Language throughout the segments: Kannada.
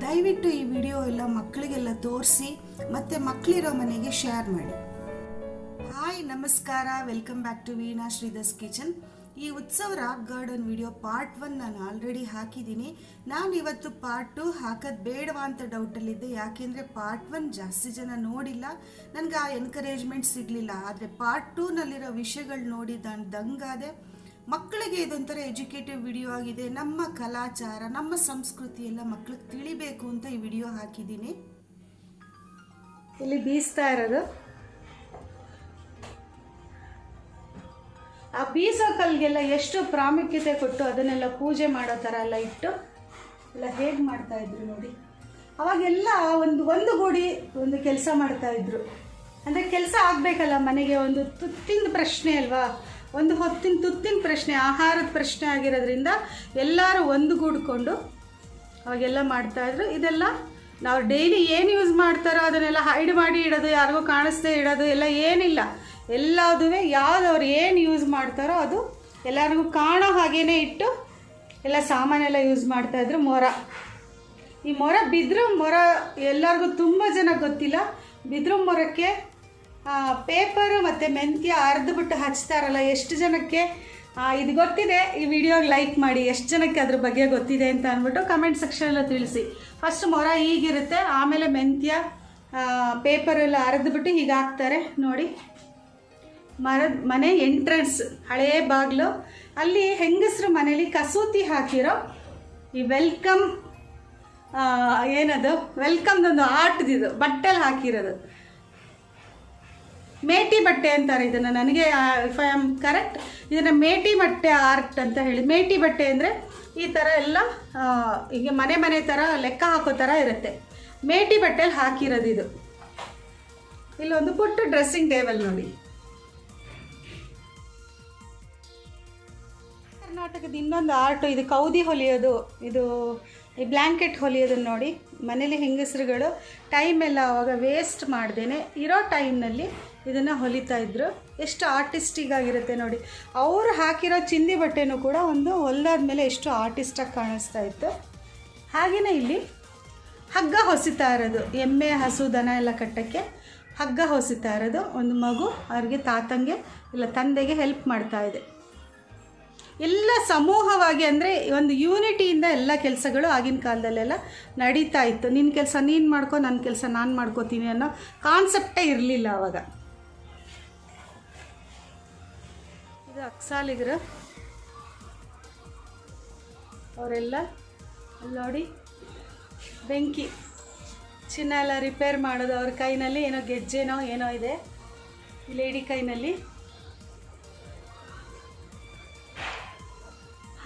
ದಯವಿಟ್ಟು ಈ ವಿಡಿಯೋ ಎಲ್ಲ ಮಕ್ಕಳಿಗೆಲ್ಲ ತೋರಿಸಿ ಮತ್ತು ಮಕ್ಕಳಿರೋ ಮನೆಗೆ ಶೇರ್ ಮಾಡಿ. ಹಾಯ್ ನಮಸ್ಕಾರ, welcome back to Veena Shridhar's kitchen. ಈ ಉತ್ಸವ ರಾಕ್ ಗಾರ್ಡನ್ ವಿಡಿಯೋ ಪಾರ್ಟ್ 1 ನಾನು ಆಲ್ರೆಡಿ ಹಾಕಿದ್ದೀನಿ. ನಾನು ಇವತ್ತು ಪಾರ್ಟ್ 2 ಹಾಕೋದು ಬೇಡವಾ ಅಂತ ಡೌಟಲ್ಲಿದ್ದೆ. ಯಾಕೆಂದರೆ ಪಾರ್ಟ್ 1 ಜಾಸ್ತಿ ಜನ ನೋಡಿಲ್ಲ, ನನಗೆ ಆ ಎನ್ಕರೇಜ್ಮೆಂಟ್ ಸಿಗಲಿಲ್ಲ. ಆದರೆ ಪಾರ್ಟ್ 2ನಲ್ಲಿರೋ ವಿಷಯಗಳು ನೋಡಿ ದಂಗಾದೆ. ಮಕ್ಕಳಿಗೆ ಇದೊಂಥರ ಎಜುಕೇಟಿವ್ ವಿಡಿಯೋ ಆಗಿದೆ. ನಮ್ಮ ಕಲಾಚಾರ, ನಮ್ಮ ಸಂಸ್ಕೃತಿ ಎಲ್ಲ ಮಕ್ಕಳಿಗೆ ತಿಳಿಬೇಕು ಅಂತ ಈ ವಿಡಿಯೋ ಹಾಕಿದ್ದೀನಿ. ಇಲ್ಲಿ ಬೀಸ್ತಾ ಇರೋದು ಆ ಬೀಸೋ ಕಲ್ಗೆಲ್ಲ ಎಷ್ಟು ಪ್ರಾಮುಖ್ಯತೆ ಕೊಟ್ಟು ಅದನ್ನೆಲ್ಲ ಪೂಜೆ ಮಾಡೋ ಥರ ಎಲ್ಲ ಇಟ್ಟು ಎಲ್ಲ ಹೇಗೆ ಮಾಡ್ತಾಯಿದ್ರು ನೋಡಿ. ಅವಾಗೆಲ್ಲ ಒಂದು ಗೂಡಿ ಒಂದು ಕೆಲಸ ಮಾಡ್ತಾಯಿದ್ರು. ಅಂದರೆ ಕೆಲಸ ಆಗಬೇಕಲ್ಲ, ಮನೆಗೆ ಒಂದು ತುತ್ತಿನ ಪ್ರಶ್ನೆ ಅಲ್ವಾ, ಒಂದು ಹೊತ್ತಿನ ತುತ್ತಿನ ಪ್ರಶ್ನೆ, ಆಹಾರದ ಪ್ರಶ್ನೆ ಆಗಿರೋದ್ರಿಂದ ಎಲ್ಲರೂ ಒಂದುಗೂಡ್ಕೊಂಡು ಅವಾಗೆಲ್ಲ ಮಾಡ್ತಾಯಿದ್ರು. ಇದೆಲ್ಲ ನಾವು ಡೈಲಿ ಏನು ಯೂಸ್ ಮಾಡ್ತಾರೋ ಅದನ್ನೆಲ್ಲ ಹೈಡ್ ಮಾಡಿ ಇಡೋದು, ಯಾರಿಗೂ ಕಾಣಿಸ್ದೇ ಇಡೋದು ಎಲ್ಲ ಏನಿಲ್ಲ. ಎಲ್ಲದೂ ಯಾವುದವ್ರು ಏನು ಯೂಸ್ ಮಾಡ್ತಾರೋ ಅದು ಎಲ್ಲರಿಗೂ ಕಾಣೋ ಹಾಗೇ ಇಟ್ಟು ಎಲ್ಲ ಸಾಮಾನೆಲ್ಲ ಯೂಸ್ ಮಾಡ್ತಾಯಿದ್ರು. ಈ ಮೊರ ಬಿದ್ರು ಮೊರ ಎಲ್ಲರಿಗೂ ತುಂಬ ಜನ ಗೊತ್ತಿಲ್ಲ. ಬಿದ್ರು ಮೊರಕ್ಕೆ ಪೇಪರು ಮತ್ತು ಮೆಂತ್ಯ ಅರ್ದ್ಬಿಟ್ಟು ಹಚ್ತಾರಲ್ಲ, ಎಷ್ಟು ಜನಕ್ಕೆ ಇದು ಗೊತ್ತಿದೆ ಈ ವಿಡಿಯೋಗೆ ಲೈಕ್ ಮಾಡಿ. ಎಷ್ಟು ಜನಕ್ಕೆ ಅದ್ರ ಬಗ್ಗೆ ಗೊತ್ತಿದೆ ಅಂತ ಅಂದ್ಬಿಟ್ಟು ಕಮೆಂಟ್ ಸೆಕ್ಷನಲ್ಲಿ ತಿಳಿಸಿ. ಫಸ್ಟ್ ಮೊರ ಹೀಗಿರುತ್ತೆ, ಆಮೇಲೆ ಮೆಂತ್ಯ ಪೇಪರೆಲ್ಲ ಅರ್ದ್ಬಿಟ್ಟು ಹೀಗೆ ಹಾಕ್ತಾರೆ ನೋಡಿ. ಮನೆ ಎಂಟ್ರೆನ್ಸ್ ಹಳೇ ಬಾಗಿಲು, ಅಲ್ಲಿ ಹೆಂಗಸರು ಮನೇಲಿ ಕಸೂತಿ ಹಾಕಿರೋ ಈ ವೆಲ್ಕಮ್ ಏನದು ವೆಲ್ಕಮ್ದೊಂದು ಆರ್ಟ್ದಿದು ಬಟ್ಟೆಲಿ ಹಾಕಿರೋದು ಮೇಟಿ ಬಟ್ಟೆ ಅಂತಾರೆ ಇದನ್ನು. ನನಗೆ ಇಫ್ ಐ ಆಮ್ ಕರೆಕ್ಟ್ ಇದನ್ನು ಮೇಟಿ ಬಟ್ಟೆ ಆರ್ಟ್ ಅಂತ ಹೇಳಿ. ಮೇಟಿ ಬಟ್ಟೆ ಅಂದರೆ ಈ ಥರ ಎಲ್ಲ ಹೀಗೆ ಮನೆ ಥರ ಲೆಕ್ಕ ಹಾಕೋ ಥರ ಇರುತ್ತೆ. ಮೇಟಿ ಬಟ್ಟೆಲಿ ಹಾಕಿರೋದು ಇದು. ಇಲ್ಲೊಂದು ಪುಟ್ಟ ಡ್ರೆಸ್ಸಿಂಗ್ ಟೇಬಲ್ ನೋಡಿ. ಕರ್ನಾಟಕದ ಇನ್ನೊಂದು ಆರ್ಟು ಇದು ಕೌದಿ ಹೊಲಿಯೋದು, ಇದು ಈ ಬ್ಲ್ಯಾಂಕೆಟ್ ಹೊಲಿಯೋದನ್ನು ನೋಡಿ. ಮನೇಲಿ ಹೆಂಗಸರುಗಳು ಟೈಮೆಲ್ಲ ಅವಾಗ ವೇಸ್ಟ್ ಮಾಡ್ದೇನೆ ಇರೋ ಟೈಮ್ನಲ್ಲಿ ಇದನ್ನು ಹೊಲಿತಾ ಇದ್ರು. ಎಷ್ಟು ಆರ್ಟಿಸ್ಟಿಗಾಗಿರುತ್ತೆ ನೋಡಿ. ಅವರು ಹಾಕಿರೋ ಚಿಂದಿ ಬಟ್ಟೆನೂ ಕೂಡ ಒಂದು ಹೊಲಿದಾದ್ಮೇಲೆ ಎಷ್ಟು ಆರ್ಟಿಸ್ಟಾಗಿ ಕಾಣಿಸ್ತಾ ಇತ್ತು. ಹಾಗೆಯೇ ಇಲ್ಲಿ ಹಗ್ಗ ಹೊಸಿತಾ ಇರೋದು, ಎಮ್ಮೆ ಹಸು ದನ ಎಲ್ಲ ಕಟ್ಟೋಕ್ಕೆ ಹಗ್ಗ ಹೊಸಿತಾ ಇರೋದು. ಒಂದು ಮಗು ಅವ್ರಿಗೆ ತಾತಂಗೆ ಇಲ್ಲ ತಂದೆಗೆ ಹೆಲ್ಪ್ ಮಾಡ್ತಾ ಇದೆ. ಎಲ್ಲ ಸಮೂಹವಾಗಿ, ಅಂದರೆ ಒಂದು ಯೂನಿಟಿಯಿಂದ ಎಲ್ಲ ಕೆಲಸಗಳು ಆಗಿನ ಕಾಲದಲ್ಲೆಲ್ಲ ನಡೀತಾ ಇತ್ತು. ನಿನ್ನ ಕೆಲಸ ನೀನು ಮಾಡ್ಕೊ, ನನ್ನ ಕೆಲಸ ನಾನು ಮಾಡ್ಕೋತೀನಿ ಅನ್ನೋ ಕಾನ್ಸೆಪ್ಟೇ ಇರಲಿಲ್ಲ ಆವಾಗ. ಇದು ಅಕ್ಸಾಲಿಗರು, ಅವರೆಲ್ಲ ನೋಡಿ ಬೆಂಕಿ ಚಿನ್ನ ಎಲ್ಲ ರಿಪೇರ್ ಮಾಡೋದು. ಅವ್ರ ಕೈನಲ್ಲಿ ಏನೋ ಗೆಜ್ಜೆನೋ ಏನೋ ಇದೆ ಈ ಲೇಡಿ ಕೈನಲ್ಲಿ.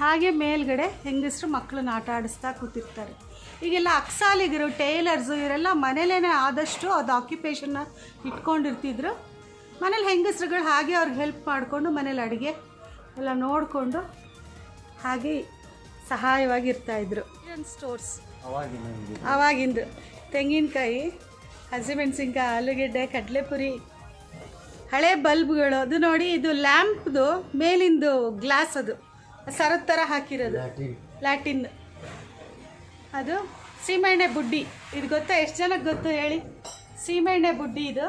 ಹಾಗೆ ಮೇಲ್ಗಡೆ ಹೆಂಗಸರು ಮಕ್ಕಳನ್ನ ಆಟ ಆಡಿಸ್ತಾ ಕೂತಿರ್ತಾರೆ. ಈಗೆಲ್ಲ ಅಕ್ಸಾಲಿಗರು, ಟೈಲರ್ಸು ಇವರೆಲ್ಲ ಮನೇಲೇ ಆದಷ್ಟು ಅದು ಆಕ್ಯುಪೇಷನ್ನ ಇಟ್ಕೊಂಡಿರ್ತಿದ್ರು. ಮನೇಲಿ ಹೆಂಗಸ್ರುಗಳು ಹಾಗೆ ಅವ್ರಿಗೆ ಹೆಲ್ಪ್ ಮಾಡಿಕೊಂಡು ಮನೇಲಿ ಅಡುಗೆ ಎಲ್ಲ ನೋಡಿಕೊಂಡು ಹಾಗೆ ಸಹಾಯವಾಗಿರ್ತಾಯಿದ್ರು. ಸ್ಟೋರ್ಸ್ ಆವಾಗಿಂದು ತೆಂಗಿನಕಾಯಿ, ಹಸಿಮೆಣಸಿನ್ಕಾಯಿ, ಆಲೂಗೆಡ್ಡೆ, ಕಡಲೆಪುರಿ, ಹಳೆ ಬಲ್ಬ್ಗಳು. ಅದು ನೋಡಿ, ಇದು ಲ್ಯಾಂಪ್ದು ಮೇಲಿಂದು ಗ್ಲಾಸ್, ಅದು ಸರದ ಥರ ಹಾಕಿರೋದು ಲ್ಯಾಟಿನ್. ಅದು ಸೀಮೆಎಣ್ಣೆ ಬುಡ್ಡಿ. ಇದು ಗೊತ್ತಾ, ಎಷ್ಟು ಜನಕ್ಕೆ ಗೊತ್ತು ಹೇಳಿ? ಸೀಮೆಎಣ್ಣೆ ಬುಡ್ಡಿ ಇದು.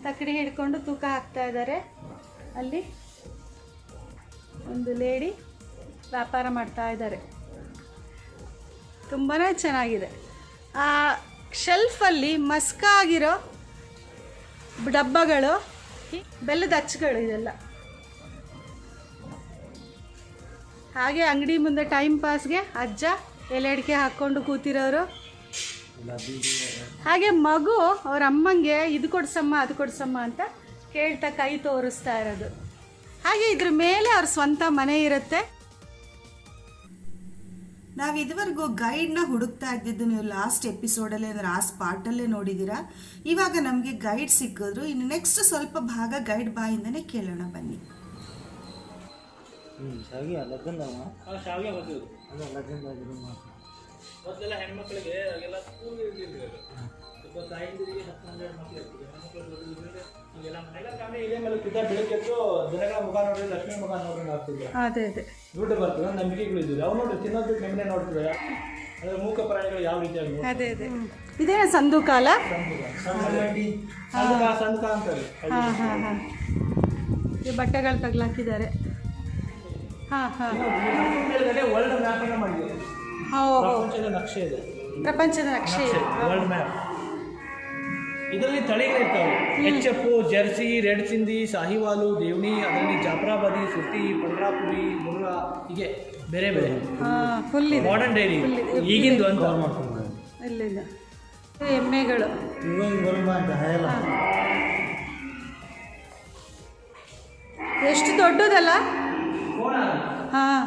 ತಕ್ಕಡಿ ಹಿಡ್ಕೊಂಡು ತೂಕ ಹಾಕ್ತಾ ಇದ್ದಾರೆ. ಅಲ್ಲಿ ಒಂದು ಲೇಡಿ ವ್ಯಾಪಾರ ಮಾಡ್ತಾ ಇದ್ದಾರೆ. ತುಂಬಾ ಚೆನ್ನಾಗಿದೆ. ಆ ಶೆಲ್ಫಲ್ಲಿ ಮಸ್ಕಾಗಿರೋ ಡಬ್ಬಗಳು, ಬೆಲ್ಲದ ಅಚ್ಚುಗಳು, ಇದೆಲ್ಲ. ಹಾಗೆ ಅಂಗಡಿ ಮುಂದೆ ಟೈಮ್ ಪಾಸ್ಗೆ ಅಜ್ಜ ಎಲೆ ಅಡಿಕೆ ಹಾಕ್ಕೊಂಡು ಕೂತಿರೋರು. ಹಾಗೆ ಮಗು ಅವ್ರ ಅಮ್ಮಂಗೆ ಇದು ಕೊಡ್ಸಮ್ಮ ಅದು ಕೊಡ್ಸಮ್ಮ ಅಂತ ಕೇಳ್ತಾ ಕೈ ತೋರಿಸ್ತಾ ಇರೋದು. ಹಾಗೆ ಇದ್ರ ಮೇಲೆ ಅವ್ರ ಸ್ವಂತ ಮನೆ ಇರುತ್ತೆ. ನಾವು ಇದುವರೆಗೂ ಗೈಡ್ನ ಹುಡುಕ್ತಾ ಇದ್ದಿದ್ದು ನೀವು ಲಾಸ್ಟ್ ಎಪಿಸೋಡಲ್ಲೇ, ಅಂದರೆ ಆ ಸ್ಪಾಟಲ್ಲೇ ನೋಡಿದ್ದೀರಾ. ಇವಾಗ ನಮಗೆ ಗೈಡ್ ಸಿಕ್ಕಿದ್ರು. ಇನ್ನು ನೆಕ್ಸ್ಟ್ ಸ್ವಲ್ಪ ಭಾಗ ಗೈಡ್ ಬಾಯಿಂದನೇ ಕೇಳೋಣ ಬನ್ನಿ. ಮೊದಲೆಲ್ಲ ಹೆಣ್ಮಕ್ಳಿಗೆ ಎಲ್ಲ ಸ್ಕೂಲ್ ಇರ್ಲಿಲ್ಲ. ತಾಯಂದಿರಿಗೆ 12 ಮಕ್ಕಳು ಇರ್ತಿದ್ರು, ಹೆಣ್ಮಕ್ಳು ಇದೇ ಮೇಲೆ ಬೆಳಗ್ಗೆ ಎದ್ದು ಜನಗಳ ಮುಖ ನೋಡ್ರಿ ಲಕ್ಷ್ಮಿ ಮುಖ ನೋಡ್ರಿ ಆಗ್ತಿದ್ರು. ಅದೇ ಅದೇ ದುಡ್ಡು ಬರ್ತದೆ ನಂಬಿಕೆಗಳು ಇದ್ದಿದೆ. ಅವು ನೋಡ್ರಿ ತಿನ್ನೋದು ನೆಮ್ಮದಿ ನೋಡ್ತಿವೆ. ಅದ್ರ ಮೂಕ ಪ್ರಾಣಿಗಳು ಯಾವ ರೀತಿಯಾಗಿ ಅದೇ ಅದೇ ಇದೇನ ಸಂದುಕಾಲ ಸಂದಕ ಅಂತಾರೆ. ಹಾಂ ಹಾಂ ಹಾಂ ಈ ಬಟ್ಟೆಗಳು ತಗ್ಲಾಕಿದ್ದಾರೆ. ಹಾಂ ಹಾಂ ಮೇಲ್ಗಡೆ ವರ್ಲ್ಡ್ ಮ್ಯಾಪ್ ಅನ್ನ ಮಾಡಿದ್ದಾರೆ. ಪ್ರಪಂಚದ ನಕ್ಷೆ ಇದೆ. ಪ್ರಪಂಚದ ನಕ್ಷೆ ವರ್ಲ್ಡ್ ಮ್ಯಾಪ್. ಇದರಲ್ಲಿ ತಳಿಗಳಿರ್ತಾವೆ. HF, jersey, red Sindhi, Sahiwal, Deoni, ಅದರಲ್ಲಿ ಜಾಫ್ರಾಬಾದಿ, ಸುರ್ತಿ, ಪಂಡ್ರಾಪುರಿ, ಮುರ್ರಾ, ಹೀಗೆ ಬೇರೆ ಬೇರೆ ಫುಲ್ ಇದೆ. ಮಾಡರ್ನ್ ಡೈರಿ ಈಗಿಂದು ಅಂತ ಇಲ್ಲಿಂದ ಎಮ್ಮೆಗಳು ಎಷ್ಟು ದೊಡ್ಡದಲ್ಲ. ಹಾಂ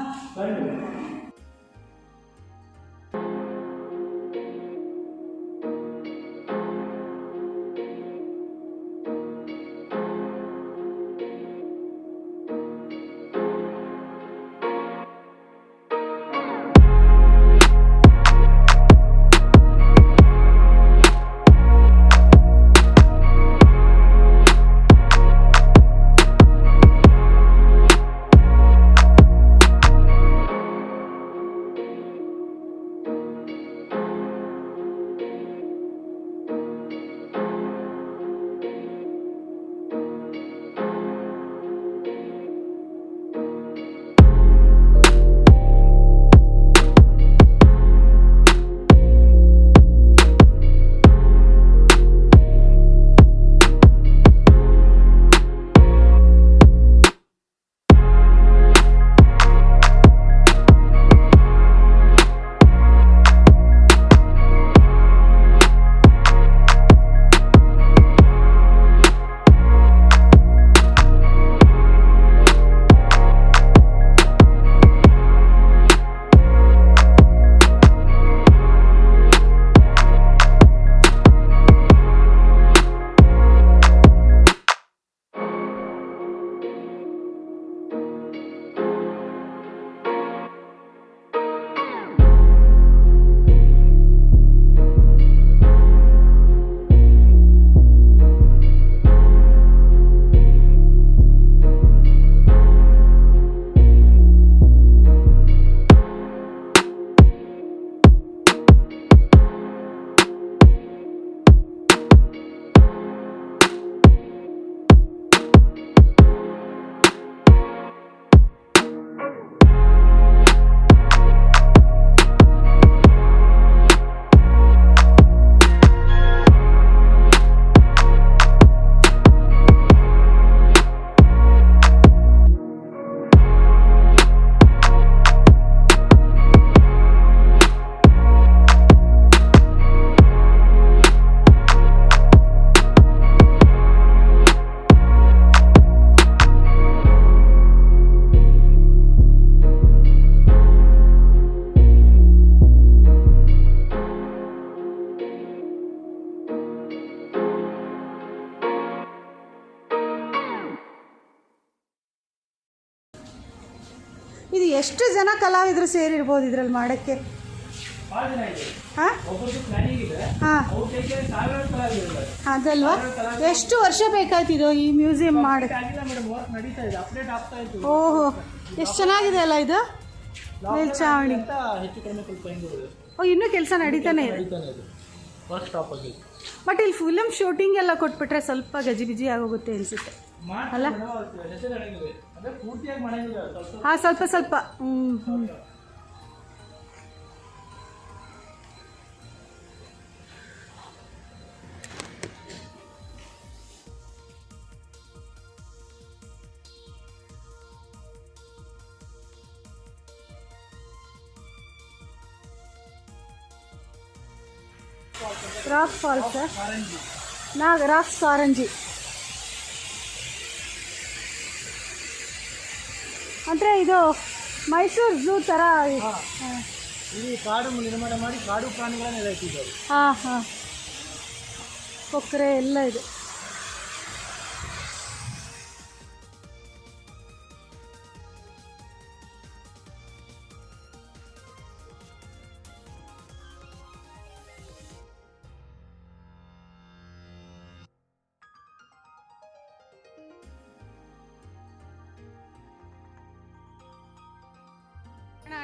ಇದು ಎಷ್ಟು ಜನ ಕಲಾವಿದರು ಸೇರಿರ್ಬೋದು ಇದ್ರಲ್ಲಿ ಮಾಡೋಕ್ಕೆ? ಹಾಂ ಅದಲ್ವಾ? ಎಷ್ಟು ವರ್ಷ ಬೇಕಾಯ್ತಿದು ಈ ಮ್ಯೂಸಿಯಂ ಮಾಡಿ? ಓಹೋ, ಎಷ್ಟು ಚೆನ್ನಾಗಿದೆ ಅಲ್ಲ ಇದು ಮೇಲ್ಛಾವಣಿ. ಓ, ಇನ್ನೂ ಕೆಲಸ ನಡೀತಾನೆ ಇದೆ. ಬಟ್ ಇಲ್ಲಿ ಫಿಲಮ್ ಶೂಟಿಂಗ್ ಎಲ್ಲ ಕೊಟ್ಬಿಟ್ರೆ ಸ್ವಲ್ಪ ಗಜಿಬಿಜಿ ಆಗೋಗುತ್ತೆ ಅನಿಸುತ್ತೆ ಅಲ್ಲ? ಹಾಂ, ಸ್ವಲ್ಪ ಸ್ವಲ್ಪ. ರಾಕ್ ಫಾಲ್ಸ್, ರಾಕ್ ಕಾರಂಜಿ ಅಂದರೆ ಇದು ಮೈಸೂರು ಝೂ ಥರ. ಇಲ್ಲಿ ಕಾಡು ನಿರ್ಮಾಣ ಮಾಡಿ ಕಾಡು ಪ್ರಾಣಿಗಳನ್ನ ಇಟ್ಟಿದ್ದಾರೆ. ಹಾಂ ಹಾಂ, ಕೊಕ್ಕರೆ ಎಲ್ಲ ಇದೆ.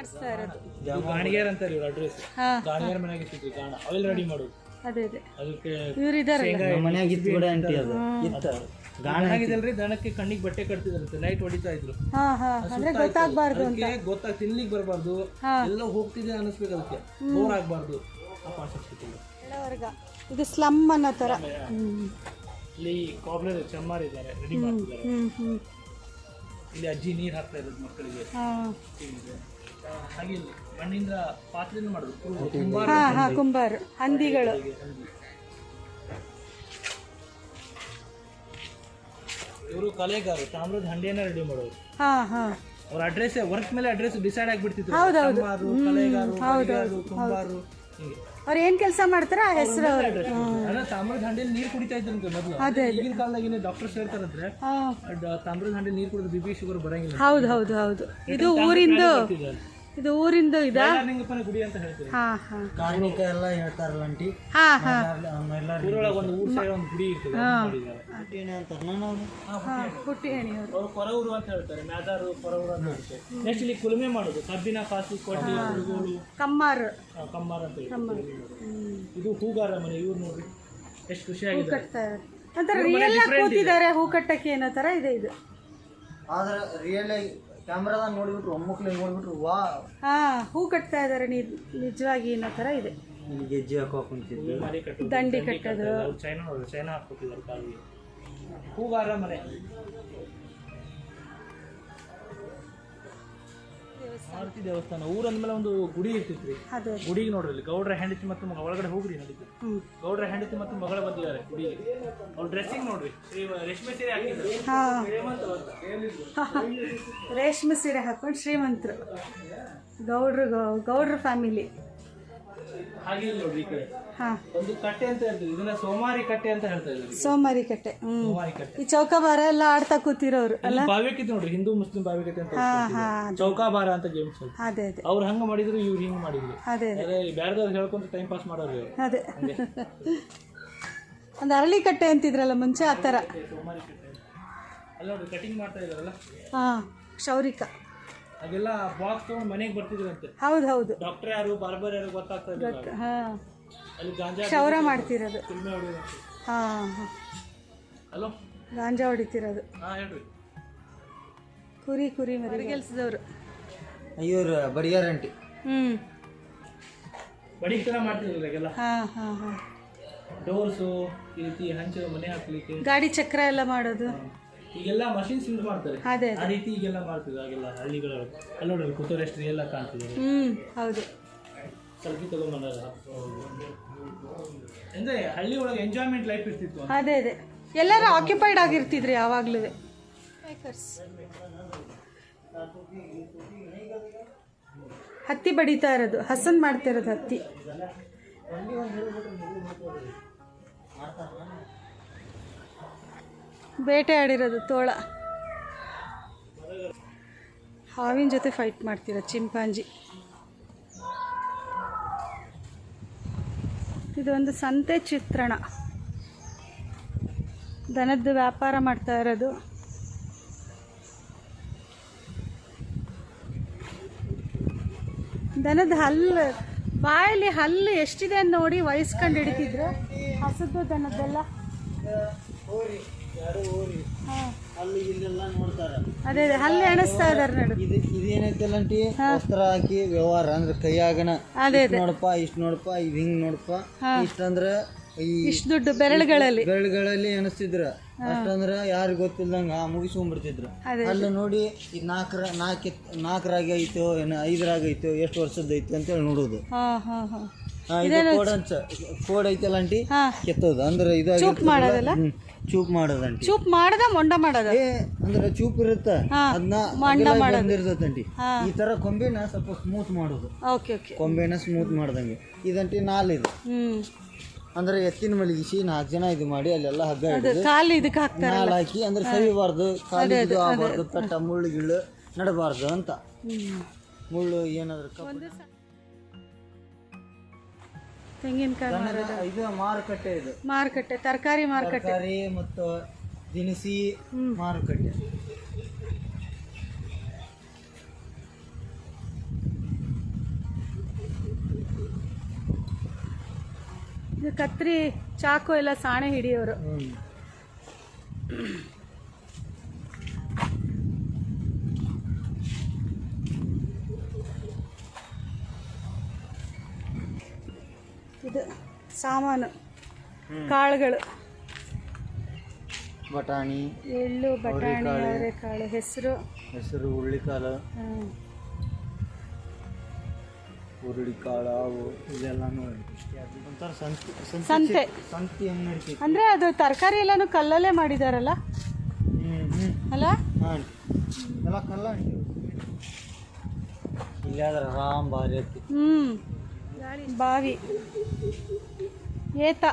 ಮಾಡಿಸ್ತಾ ಇರೋದು. ಗಾಣಿಗೇರ್ ಅಂತಾರೆ ಇವ್ರ ಅಡ್ರೆಸ್. ಹಾ ಗಾಣಿಗೇರ್ ಮನೆಗೆ ಇರ್ತಿದ್ರಿ ಗಾಣ ಅವೆಲ್ಲ ರೆಡಿ ಮಾಡೋದು. ಅದೇ ಅದೇ ಅದಕ್ಕೆ ಇವ್ರು ಇದಾರಲ್ಲ. ಮನ್ಯಾಗ ಇತ್ತು ಬಿಡ ಆಂಟಿ ಅದು ಇತ್ತು. ಗಾಣಿಗಿದಲ್ರಿ ದನಕ್ಕೆ ಕಣ್ಣಿಗೆ ಬಟ್ಟೆ ಕಟ್ತಿದ್ರಂತೆ, ಲೈಟ್ ಹೊಡಿತಾ ಇದ್ರು. ಹಾ ಹಾ ಅಂದ್ರೆ ಗೊತ್ತಾಗ್ಬಾರ್ದು ಅಂತ. ಅದಕ್ಕೆ ಗೊತ್ತಾಗ ತಿನ್ಲಿಕ್ಕೆ ಬರಬಾರ್ದು, ಎಲ್ಲ ಹೋಗ್ತಿದೆ ಅನ್ನಿಸ್ಬೇಕು, ಅದಕ್ಕೆ ಬೋರ್ ಆಗ್ಬಾರ್ದು ಆ ಕಾನ್ಸೆಪ್ಟ್. ಕೆಳವರ್ಗ ಇದು ಸ್ಲಮ್ ಅನ್ನೋ ಥರ. ಇಲ್ಲಿ ಕಾಬ್ಲರ್ ಚಮ್ಮಾರ್ ಇದ್ದಾರೆ, ರೆಡಿ ಮಾಡ್ತಿದ್ದಾರೆ. ಇಲ್ಲಿ ಅಜ್ಜಿ ನೀರು ಹಾಕ್ತಾ ಇರೋದು ಮಕ್ಕಳಿಗೆ. ಹಾಗೆ ಇಲ್ಲಿ ಮಣ್ಣಿಂದ ಪಾತ್ರೆನ ಮಾಡೋದು, ಕುಂಬಾರ ಹಂದಿಗಳು. ಇವರು ಕಲೆಗಾರರು, ತಾಮ್ರದ ಹಂಡಿಯನ್ನ ರೆಡಿ ಮಾಡೋರು. ಅವ್ರ ಅಡ್ರೆಸ್ ವರ್ಕ್ ಮೇಲೆ ಅಡ್ರೆಸ್ ಡಿಸೈಡ್ ಆಗಿಬಿಡ್ತಿದ್ರು. ಕಲೆಗಾರರು, ಕುಂಬಾರು, ಹಿಂಗೆ ಅವ್ರು ಏನ್ ಕೆಲಸ ಮಾಡ್ತಾರ ಆ ಹೆಸರು. ತಾಮ್ರದ ಹಂಡಿಯಲ್ಲಿ ನೀರು ಕುಡಿತಾ ಇದ್ರಂತೆ ಮೊದಲು. ಈಗಿನ ಕಾಲದಾಗ ಡಾಕ್ಟರ್ಸ್ ಹೇಳ್ತಾರಂದ್ರೆ ತಾಮ್ರದ ಹಂಡಿಯಲ್ಲಿ ನೀರು ಕುಡಿದ್ರೆ ಬಿಪಿ ಶುಗರ್ ಬರಂಗಿಲ್ಲ. ಹೌದು ಹೌದು ಹೌದು. ಇದು ಊರಿಂದು ಇದಾ ಗುಡಿ ಅಂತ ಹೇಳ್ತೀವಿ. ಕಾರ್ಮಿಕ ಎಲ್ಲ ಹೇಳ್ತಾರಲ್ಲ ಆಂಟಿ. ಊರೊಳಗೆ ಒಂದು ಊರ್ ಸೈಡ್ ಒಂದು ಗುಡಿ ಇರ್ತದೆ ಅವ್ರು ಕೊರವರು ಅಂತ ಹೇಳ್ತಾರೆ, ಮ್ಯಾದಾರು ಕೊರವರು ಅಂತ ಹೇಳ್ತಾರೆ. ನೆಕ್ಸ್ಟ್ ಇಲ್ಲಿ ಕುಲುಮೆ ಮಾಡೋದು, ಕಬ್ಬಿನ ಕಾಸು ಕೊಟ್ಟಿ ಕುರುಗೋಲು ಕಮ್ಮಾರ್ ಅಂತ ಹೇಳಿ. ಇದು ಹೂಗಾರ ಮನೆ. ಇವ್ರು ನೋಡ್ರಿ ಎಷ್ಟು ಖುಷಿಯಾಗಿದೆ, ಕೂತಿದ್ದಾರೆ ಹೂ ಕಟ್ಟಕ್ಕೆ ಅನ್ನೋ ತರ ಇದೆ ಇದು. ಆದ್ರೆ ರಿಯಲ್ ಕ್ಯಾಮ್ರಾದಾಗ ನೋಡ್ಬಿಟ್ರು ಒಮ್ಮಕ್ಳಿಗೆ ನೋಡ್ಬಿಟ್ರು ವಾ ಹೂ ಕಟ್ತಾ ಇದಾರೆ ನಿಜವಾಗಿ ಅನ್ನೋ ತರ ಇದೆ. ಗೆಜ್ಜೆ ಹಾಕೋ ಕುಂತಿದ್ದು, ದಂಡಿ ಕಟ್ಟೋದು. ಚೈನಾ ನೋಡ್ರಿ, ಚೈನಾ ಹಾಕ್ಕೊಟ್ಟಿದ್ದಾರೆ ಕಾಲಿಗೆ. ಹೂಗಾರ ಮನೆ. ಮಾರುತಿ ದೇವಸ್ಥಾನ ಊರಂದ್ಮೇಲೆ ಒಂದು ಗುಡಿ ಇರ್ತಿತ್ರಿ. ಗುಡಿಗೆ ನೋಡ್ರಿ ಇಲ್ಲಿ ಗೌಡ್ರ ಹೆಂಡತಿ ಮತ್ತು ಮಗ ಒಳಗಡೆ ಹೋಗ್ರಿ ನಡೀತು. ಗೌಡ್ರ ಹೆಂಡತಿ ಮತ್ತು ಮಗಳ ಬಂದಿದ್ದಾರೆ ಗುಡಿಗೆ. ಅವ್ರ ಡ್ರೆಸ್ಸಿಂಗ್ ನೋಡ್ರಿ, ರೇಷ್ಮೆ ಸೀರೆ ಹಾಕಿದ್ರು. ರೇಷ್ಮೆ ಸೀರೆ ಹಾಕೊಂಡು ಶ್ರೀಮಂತರು, ಗೌಡ್ರ ಫ್ಯಾಮಿಲಿ. ಹಾಗೆ ನೋಡ್ರಿ ಈ ಕಡೆ ಒಂದು ಕಟ್ಟೆ ಅಂತ ಹೇಳ್ತೀವಿ, ಇದನ್ನ ಸೋಮಾರಿ ಕಟ್ಟೆ ಅಂತ ಹೇಳ್ತಾ ಇದ್ದೀವಿ. ಸೋಮಾರಿ ಕಟ್ಟೆ. ಈ ಚೌಕಾಬಾರ ಎಲ್ಲ ಆಡ್ತಾ ಕೂತಿರೋರು ಅಲ್ಲ. ಭಾವ್ಯಕತೆ ನೋಡ್ರಿ, ಹಿಂದೂ ಮುಸ್ಲಿಂ ಭಾವ್ಯಕತೆ ಅಂತ ಚೌಕಾಬಾರ ಅಂತ ಗೇಮ್ಸ್. ಅದೇ ಅದೇ ಅವ್ರು ಹಂಗ ಮಾಡಿದ್ರು, ಇವ್ರು ಹಿಂಗ್ ಮಾಡಿದ್ರು. ಅದೇ ಬೇರೆದವ್ರು ಹೇಳ್ಕೊಂತ ಟೈಮ್ ಪಾಸ್ ಮಾಡೋರು. ಅದೇ ಒಂದು ಅರಳಿ ಕಟ್ಟೆ ಅಂತಿದ್ರಲ್ಲ ಮುಂಚೆ, ಆ ಥರ. ಸೋಮಾರಿ ಕಟ್ಟೆ ಅಲ್ಲ ನೋಡ್ರಿ, ಕಟಿಂಗ್ ಮಾಡ್ತಾ ಇದಾರಲ್ಲ. ಕ್ಷೌರಿಕ. ಅದೆಲ್ಲ ಬಾಕ್ಸ್ ತಗೊಂಡು ಮನೆಗೆ ಬರ್ತಿದ್ರಂತೆ. ಹೌದು ಹೌದು. ಡಾಕ್ಟರ್ ಯಾರು, ಬಾರ್ಬರ್ ಯಾರು ಗೊತ್ತಾಗ್ತಾ ಇಲ್ಲ. ಅಲ್ಲಿ ಗಾಂಜಾ ಕ್ಷೌರ ಮಾಡ್ತಿರೋದು. ಹಲೋ, ಗಾಂಜಾ ಹೊಡಿತಿರೋದು. ಹೇಳ್ರಿ. ಕುರಿ ಮರಿ ಕೆಲಸದವ್ರು. ಇವ್ರು ಬಡಿಯಾರ ಆಂಟಿ. ಬಡಿತನ ಮಾಡ್ತಿದ್ರು ಈಗೆಲ್ಲ. ಡೋರ್ಸು ಈ ರೀತಿ ಹಂಚು ಮನೆ ಹಾಕ್ಲಿಕ್ಕೆ, ಗಾಡಿ ಚಕ್ರ ಎಲ್ಲ ಮಾಡೋದು. ಈಗೆಲ್ಲ ಮಷಿನ್ಸ್ ಯೂಸ್ ಮಾಡ್ತಾರೆ. ಆ ರೀತಿ ಈಗೆಲ್ಲ ಮಾಡ್ತಿದ್ರು ಆಗೆಲ್ಲ ಹಳ್ಳಿಗಳ. ಅಲ್ಲಿ ನೋಡ್ರಿ ಕೂತವ್ರು ಎಷ್ಟು ಎಲ್ಲ ಕಾಣ್ತಿದ್ದಾರೆ. ಹೌದು. ಸೆಲ್ಫಿ ತಗೊಂಡ್ಬಂದಾಗ ಅಂದ್ರೆ ಹಳ್ಳಿ ಒಳಗೆ ಎಂಜಾಯ್ಮೆಂಟ್ ಲೈಫ್ ಇರ್ತಿತ್ತು. ಅದೇ ಅದೇ ಎಲ್ಲರೂ ಆಕ್ಯುಪೈಡ್ ಆಗಿರ್ತಿದ್ರಿ ಯಾವಾಗ್ಲೂ. ಹತ್ತಿ ಬಡಿತಾ ಇರೋದು, ಹಸನ್ ಮಾಡ್ತಾ ಇರೋದು ಹತ್ತಿ. ಬೇಟೆ ಆಡಿರೋದು ತೋಳ. ಹಾವಿನ ಜೊತೆ ಫೈಟ್ ಮಾಡ್ತಿರೋದು ಚಿಂಪಾಂಜಿ. ಇದೊಂದು ಸಂತೆ ಚಿತ್ರಣ. ದನದ್ದು ವ್ಯಾಪಾರ ಮಾಡ್ತಾ ಇರೋದು. ದನದ ಹಲ್ಲು, ಬಾಯಲ್ಲಿ ಹಲ್ಲು ಎಷ್ಟಿದೆ ಅಂತ ನೋಡಿ ವಯಸ್ಕೊಂಡು ಹಿಡಿತಿದ್ರು. ಹಸದ್ದು ದನದ್ದೆಲ್ಲ ಅದೇ ಅದೇ ಹಲ್ಲು ಎಣಿಸ್ತಾ ಇದಾರೆ ನೋಡು. ಇದೇನೈತಲ್ಲ ಆಂಟಿ, ವಸ್ತ್ರ ಹಾಕಿ ವ್ಯವಹಾರ ಅಂದ್ರೆ ಕೈಯಾಗನ ನೋಡಪ್ಪ, ಇಷ್ಟು ನೋಡಪ್ಪ, ಇದು ಹಿಂಗ್ ನೋಡಪ್ಪ, ಇಷ್ಟಂದ್ರೆ ಇಷ್ಟು ದುಡ್ಡು ಬೆರಳುಗಳಲ್ಲಿ ಎಣಿಸ್ತಿದ್ರ. ಅಷ್ಟಂದ್ರ ಯಾರು ಗೊತ್ತಿಲ್ದಂಗ ಮುಗಿಸ್ಕೊಂಡ್ಬಿಡ್ತಿದ್ರು. ಅಲ್ಲಿ ನೋಡಿ ಇದು ನಾಲ್ಕರಾಗ ಐತೋ ಏನ 5ರಾಗ ಐತೋ, ಎಷ್ಟು ವರ್ಷದ ಐತೋ ಅಂತೇಳಿ ನೋಡೋದು. ಕೋಡ್ ಐತಲ್ಲ ಆಂಟಿ, ಕೆತ್ತೋದು ಅಂದ್ರೆ ಇದಾಗಿ ಚೂಪ್ ಮಾಡೋದಂಟಿ. ಚೂಪ್ ಮಾಡದ ಮೊಂಡ ಮಾಡೋದ ಅಂದ್ರೆ ಚೂಪ್ ಇರುತ್ತ, ಅದನ್ನ ಬಂದಿರ್ತಂಟಿ. ಈ ತರ ಕೊಂಬೆನ ಸ್ವಲ್ಪ ಸ್ಮೂತ್ ಮಾಡೋದು. ಕೊಂಬೆನ ಸ್ಮೂತ್ ಮಾಡ್ದಂಗೆ ಇದಂಟಿ ನಾಲಿದು. ಅಂದ್ರೆ ಎತ್ತಿನ ಮಲಗಿಸಿ 4 ಜನ ಇದು ಮಾಡಿ ಅಲ್ಲೆಲ್ಲ ಹಗ್ಗ ಹಿಡಿದು ನಾಲ್ ಹಾಕಿ, ಅಂದ್ರೆ ಸವಿಬಾರ್ದು, ಕಾಲಿದು ಆಗಬಾರ್ದು, ಪೆಟ್ಟ ಮುಳ್ಳು ಗಿಳ್ಳು ನಡಬಾರ್ದು ಅಂತ. ಮುಳ್ಳು ಏನಾದ್ರು ತೆಂಗಿನಕಾಯಿ. ಇದು ಮಾರುಕಟ್ಟೆ, ಇದು ಮಾರುಕಟ್ಟೆ, ತರಕಾರಿ ತರಕಾರಿ ಮತ್ತು ದಿನಸಿ ಮಾರುಕಟ್ಟೆ. ಇದು ಕತ್ರಿ ಚಾಕು ಎಲ್ಲ ಸಾಣೆ ಹಿಡಿಯೋರು. ಇದು ಸಾಮಾನು, ಕಾಳುಗಳು, ಬಟಾಣಿ, ಎಳ್ಳು, ಬಟಾಣಿ, ಅವರೆಕಾಳು, ಹೆಸರು, ಹುರುಳಿಕಾಳು, ಹುರುಳಿಕಾಳು, ಅವು ಇದೆಲ್ಲಾನು ಒಂಥರ ಸಂತೆ ಸಂತೆ ಹೆಂಗೆ ನಡೀತೈತಿ ಅಂದರೆ ಅದು ತರಕಾರಿ ಎಲ್ಲನೂ ಕಲ್ಲಲ್ಲೇ ಮಾಡಿದಾರಲ್ಲ ಅಲ್ಲ? ಹಾಂ ಎಲ್ಲ ಕಲ್ಲ ಆಂಟಿ. ಇಲ್ಲಾದ್ರೆ ಆರಾಮ್ ಭಾರಿ ಐತಿ. ಬಾವಿ, ಏತ,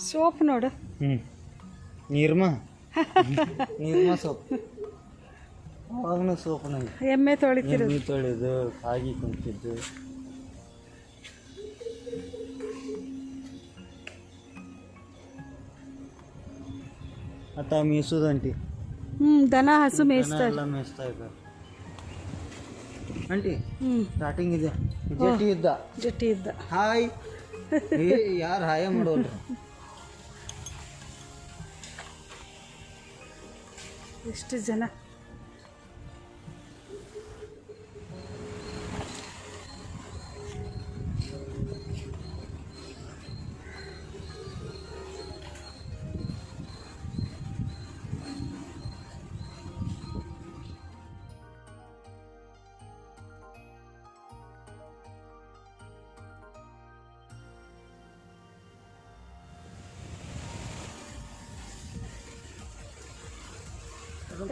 ಸೋಪ್ ನೋಡು. ನೀರ್ಮಾ ಸೋಪ್, ಅವಾಗನೂ ಸೋಪ್ ನಂಗೆ ಎಮ್ಮೆ ತೊಳಿತಿರೋದು, ತೊಳೆದು ಕಾಗಿ ಕುಂತಿದ್ದು. ಅಥವಾ ಮೇಯ್ಸೋದಂಟಿ. ದನ ಹಸು ಮೇಯಿಸ್ತಾರೆ, ಎಲ್ಲ ಮೇಯಿಸ್ತಾ ಇದ್ದಾರೆ ಆಂಟಿ. ಸ್ಟಾರ್ಟಿಂಗ್ ಇದೆ ಜಟ್ಟಿ ಇದ್ದ ಹಾಯ್. ಯಾರು ಹಾಯ ಮಾಡೋಲ್ರಿ. ಎಷ್ಟು ಜನ.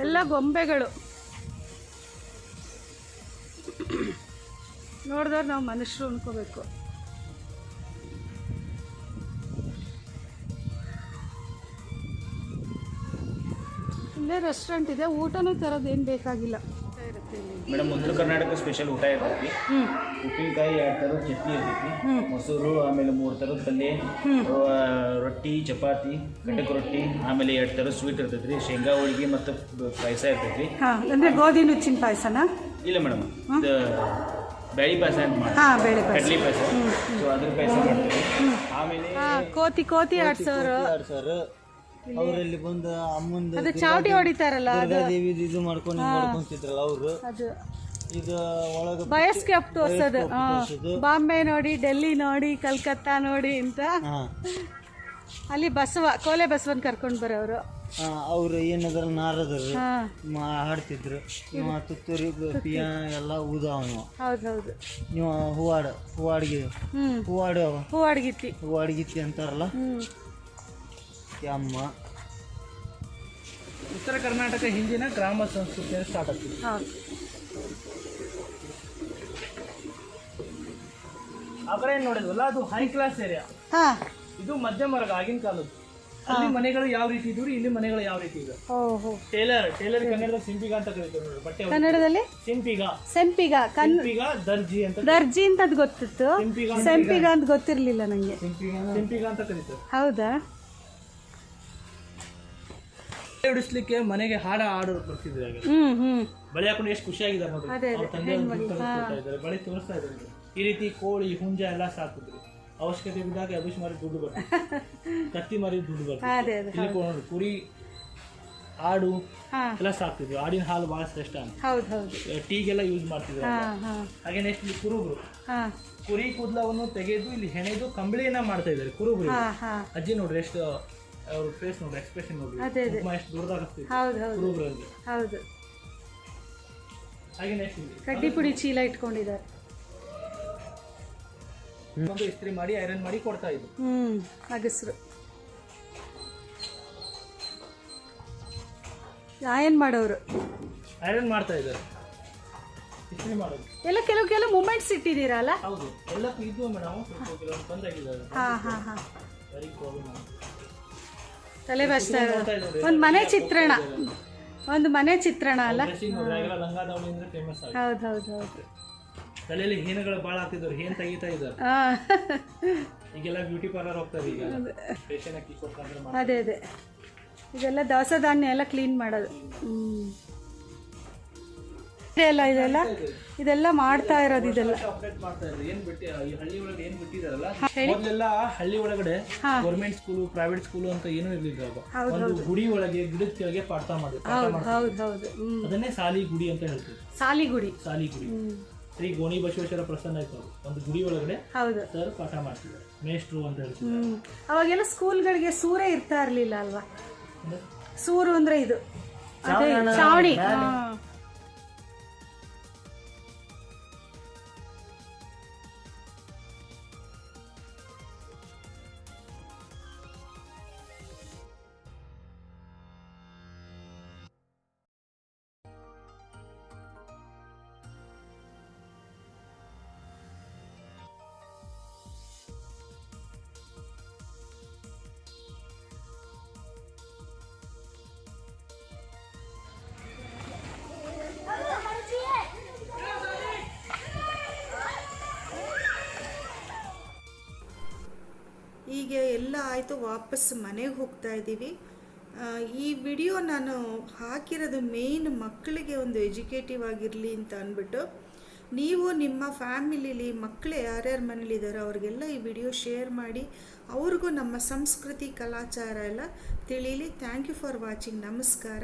ಎಲ್ಲ ಗೊಂಬೆಗಳು ನೋಡಿದವ್ರು ನಾವು ಮನುಷ್ಯರು ಅನ್ಕೋಬೇಕು. ಇಲ್ಲೇ ರೆಸ್ಟೋರೆಂಟ್ ಇದೆ, ಊಟನೂ ತರೋದು ಏನು ಬೇಕಾಗಿಲ್ಲ. ಮೇಡಮ್ ಉತ್ತರ ಕರ್ನಾಟಕ ಸ್ಪೆಷಲ್ ಊಟ ಇರ್ತೈತಿ. ಉಪ್ಪಿನಕಾಯಿ 2 ಥರದ ಚಟ್ನಿ ಇರ್ತೈತಿ, ಮೊಸರು, ಆಮೇಲೆ 3 ಥರದ ಪಲ್ಯ, ರೊಟ್ಟಿ, ಚಪಾತಿ, ಕಟಕ್ ರೊಟ್ಟಿ, ಆಮೇಲೆ 2 ಥರದ ಸ್ವೀಟ್ ಇರ್ತೈತಿ, ಶೇಂಗಾ ಹೋಳಿಗೆ ಮತ್ತು ಪಾಯಸ ಇರ್ತೈತಿ. ಅಂದರೆ ಗೋಧಿ ನುಚ್ಚಿನ ಪಾಯಸನ? ಇಲ್ಲ ಮೇಡಮ್, ಇದು ಬೇಳೆ ಪಾಯಸ ಅಂತ ಮಾಡಿ, ಕಡ್ಲಿ ಪಾಯಸ, ಸೊ ಅದ್ರ ಪಾಯಸ ಮಾಡ್ತೀವಿ. ಆಮೇಲೆ ಕೋತಿ ಆಡ್ಸೋರು ಅವರಲ್ಲಿ ಬಂದು ಅಮ್ಮಂದು ಅದು ಚಾವಟಿ ಹೊಡಿತಾರಲ್ಲ, ದೇವಿ ಇದು ಮಾಡ್ಕೊಂತಿದ್ರಲ್ಲ ಅವರು. ಇದು ಒಳಗೆ ಬಯಸ್ಕ್ಯಾಪ್ ತೋರ್ಸೋದು, ಬಾಂಬೆ ನೋಡಿ, ಡೆಲ್ಲಿ ನೋಡಿ, ಕಲ್ಕತ್ತಾ ನೋಡಿ ಅಂತ. ಅಲ್ಲಿ ಕೋಲೆ ಬಸವನ್ ಕರ್ಕೊಂಡು ಬರೋರು. ಅವರು ಏನಾದ್ರ ನಾರದರು ಹಾಡ್ತಿದ್ರು. ತುತ್ತೂರಿ ಪಿಯ ಎಲ್ಲ ಊದವನು. ಹೌದೌದು. ನೀವು ಹೂವಾಡ್ಗಿತ್ತಿ ಅಂತಾರಲ್ಲ. ಅಮ್ಮ ಉತ್ತರ ಕರ್ನಾಟಕ ಹಿಂದಿನ ಗ್ರಾಮ ಸಂಸ್ಕೃತಿಯನ್ನು ಸ್ಟಾರ್ಟ್ ಆಗ್ತದೆ. ಆ ಕಡೆ ಏನು ನೋಡಿದ್ವಲ್ಲ, ಅದು ಹೈ ಕ್ಲಾಸ್ ಏರಿಯಾ. ಇದು ಮಧ್ಯಮ ವರ್ಗ ಆಗಿನ ಕಾಲದ್ದು. ಅಲ್ಲಿ ಮನೆಗಳು ಯಾವ ರೀತಿ ಇದ್ವು, ಇಲ್ಲಿ ಮನೆಗಳು ಯಾವ ರೀತಿ ಇದೆ. ಟೇಲರ್ ಕನ್ನಡದ ಸಿಂಪಿಗ ಅಂತ ಕರೀತಾರೆ ನೋಡಿ, ಬಟ್ಟೆ ಕನ್ನಡದಲ್ಲಿ ಸಿಂಪಿಗ ದರ್ಜಿ ಅಂತ ಅದು ಗೊತ್ತಿತ್ತು. ಸೆಂಪಿಗ ಅಂತ ಗೊತ್ತಿರ್ಲಿಲ್ಲ ನಂಗೆ. ಸಿಂಪಿಗ ಅಂತ ಕರೀತಾರೆ. ಹೌದಾ? ಹಿಡಿಸ್ಲಿಕ್ಕೆ ಮನೆಗೆ ಹಾಡು ಬರ್ತಿದ್ರು. ಬಳೆ ಹಾಕೊಂಡು ಎಷ್ಟು ಖುಷಿಯಾಗಿದ್ದಾರೆ ನೋಡಿ. ಬಳೆ ತೋರಿಸ್ತಾ ಇದ್ದಾರೆ. ಈ ರೀತಿ ಕೋಳಿ, ಹುಂಜ ಎಲ್ಲ ಸಾಕಿದ್ರು. ಅವಶ್ಯಕತೆ ಬಿದ್ದಾಗ ಅಭಿಷ್ ಮಾರಿ ದುಡ್ಡು ಬರ್ತದೆ, ಕತ್ತಿ ಮಾರಿ ದುಡ್ಡು ಬರ್ತದೆ. ಇಲ್ಲಿ ನೋಡಿ ಕುರಿ, ಆಡು ಎಲ್ಲ ಸಾಕ್ತಿದ್ರು. ಆಡಿನ ಹಾಲು ಬಹಳ ಶ್ರೇಷ್ಠ ಅಂತ. ಟೀಗೆಲ್ಲ ಯೂಸ್ ಮಾಡ್ತಿದ್ರು. ಹಾಗೆ ನೆಕ್ಸ್ಟ್ ಇಲ್ಲಿ ಕುರುಬರು ಕುರಿ ಕೂದಲವನ್ನು ತೆಗೆದು ಇಲ್ಲಿ ಹೆಣೆದು ಕಂಬಳಿಯನ್ನ ಮಾಡ್ತಾ ಇದ್ದಾರೆ ಕುರುಬರು. ಅಜ್ಜಿ ನೋಡ್ರಿ ಎಷ್ಟು ಅವ್ರ ಫೇಸ್ ನೋಡ್ರಿ, ಎಕ್ಸ್ಪ್ರೆಷನ್ ನೋಡ್ರಿ, ಎಷ್ಟು ದೊಡ್ಡದಾಗ್ತದೆ ಕುರುಬರಲ್ಲಿ. ಹಾಗೆ ನೆಕ್ಸ್ಟ್ ಕಡ್ಡಿ ಪುಡಿ ಚೀಲ ಇಟ್ಕೊಂಡಿದ್ದಾರೆ. ಒಂದು ಇಸ್ತ್ರಿ ಮಾಡಿ ಐರನ್ ಮಾಡಿ ಕೊಡ್ತಾ ಇದ್ರು. ಅಗಸ್ರು ಐರನ್ ಮಾಡೋರು, ಐರನ್ ಮಾಡ್ತಾ ಇದ್ದಾರೆ, ಇಸ್ತ್ರಿ ಮಾಡೋದು ಎಲ್ಲ ಕೆಲವು ಮೂಮೆಂಟ್ಸ್ ಇಟ್ಟಿದ್ದೀರಲ್ಲ. ಹೌದು, ಎಲ್ಲ ಇದ್ವು ಮೇಡಮ್, ಕೆಲವು ಬಂದಾಗಿದ್ದಾರೆ. Very problem. ತಲೆ ಬಸ್ತಾ ಇರೋದು ಒಂದು ಮನೆ ಚಿತ್ರಣ ಅಲ್ಲ. ಲಂಗ ದಾವಣಿ ಅಂದ್ರೆ ಫೇಮಸ್ ಆಗಿದೆ. ಹೌದು. ತಲೆಯಲ್ಲಿ ಹೇನುಗಳು ಭಾಳ ಆಗ್ತಿದ್ರು, ಹೇನ್ ತೆಗಿತಾ ಇದ್ದಾರೆ. ಈಗೆಲ್ಲ ಬ್ಯೂಟಿ ಪಾರ್ಲರ್ ಹೋಗ್ತಾರೆ ಈಗ, ಫೇಶನ್ ಹಾಕಿ ಕೊಡ್ತಾರೆ. ಅದೇ ಇದೆಲ್ಲ ದವಸ ಧಾನ್ಯ ಎಲ್ಲ ಕ್ಲೀನ್ ಮಾಡೋದು. ಎಲ್ಲ ಇದೆಲ್ಲ ಮಾಡ್ತಾ ಇರೋದು. ಇದೆಲ್ಲ ಆಪರೇಟ್ ಮಾಡ್ತಾ ಇದ್ದಾರೆ. ಏನ್ ಬಿಟ್ಟು ಈ ಹಳ್ಳಿ ಒಳಗಡೆ ಏನ್ ಬಿಟ್ಟಿದಾರಲ್ಲ, ಮೊದಲೆಲ್ಲ ಹಳ್ಳಿ ಒಳಗಡೆ ಗೌರ್ಮೆಂಟ್ ಸ್ಕೂಲು, ಪ್ರೈವೇಟ್ ಸ್ಕೂಲು ಅಂತ ಏನೂ ಇರ್ಲಿಲ್ಲ. ಒಂದು ಗುಡಿ ಒಳಗೆ ಗಿಡದ ಕೆಳಗೆ ಪಾಠ ಮಾಡಿದ್ರು. ಅದನ್ನೇ ಸಾಲಿ ಗುಡಿ ಅಂತ ಹೇಳ್ತೀವಿ. ಸಾಲಿಗುಡಿ ಶ್ರೀ ಗೋಣಿ ಬಸವೇಶ್ವರ ಪ್ರಸನ್ನ ಆಯ್ತು. ಒಂದು ಗುಡಿ ಒಳಗಡೆ ಸರ್ ಪಾಠ ಮಾಡ್ತಿದ್ದಾರೆ, ಮೇಷ್ಟ್ರು ಅಂತ ಹೇಳ್ತೀವಿ. ಅವಾಗೆಲ್ಲ ಸ್ಕೂಲ್ಗಳಿಗೆ ಸೂರೇ ಇರ್ತಾ ಇರ್ಲಿಲ್ಲ ಅಲ್ವಾ? ಸೂರು ಅಂದ್ರೆ ಇದು ಚಾವಣಿ. ಈಗ ಎಲ್ಲ ಆಯಿತು, ವಾಪಸ್ ಮನೆಗೆ ಹೋಗ್ತಾ ಇದ್ದೀವಿ. ಈ ವಿಡಿಯೋ ನಾನು ಹಾಕಿರೋದು ಮೇಯ್ನ್ ಮಕ್ಕಳಿಗೆ ಒಂದು ಎಜುಕೇಟಿವ್ ಆಗಿರಲಿ ಅಂತ ಅಂದ್ಬಿಟ್ಟು. ನೀವು ನಿಮ್ಮ ಫ್ಯಾಮಿಲಿಲಿ ಮಕ್ಕಳು ಯಾರ್ಯಾರು ಮನೇಲಿದ್ದಾರೋ ಅವ್ರಿಗೆಲ್ಲ ಈ ವಿಡಿಯೋ ಶೇರ್ ಮಾಡಿ, ಅವ್ರಿಗೂ ನಮ್ಮ ಸಂಸ್ಕೃತಿ ಕಲಾಚಾರ ಎಲ್ಲ ತಿಳಿಲಿ. Thank you for watching. ನಮಸ್ಕಾರ.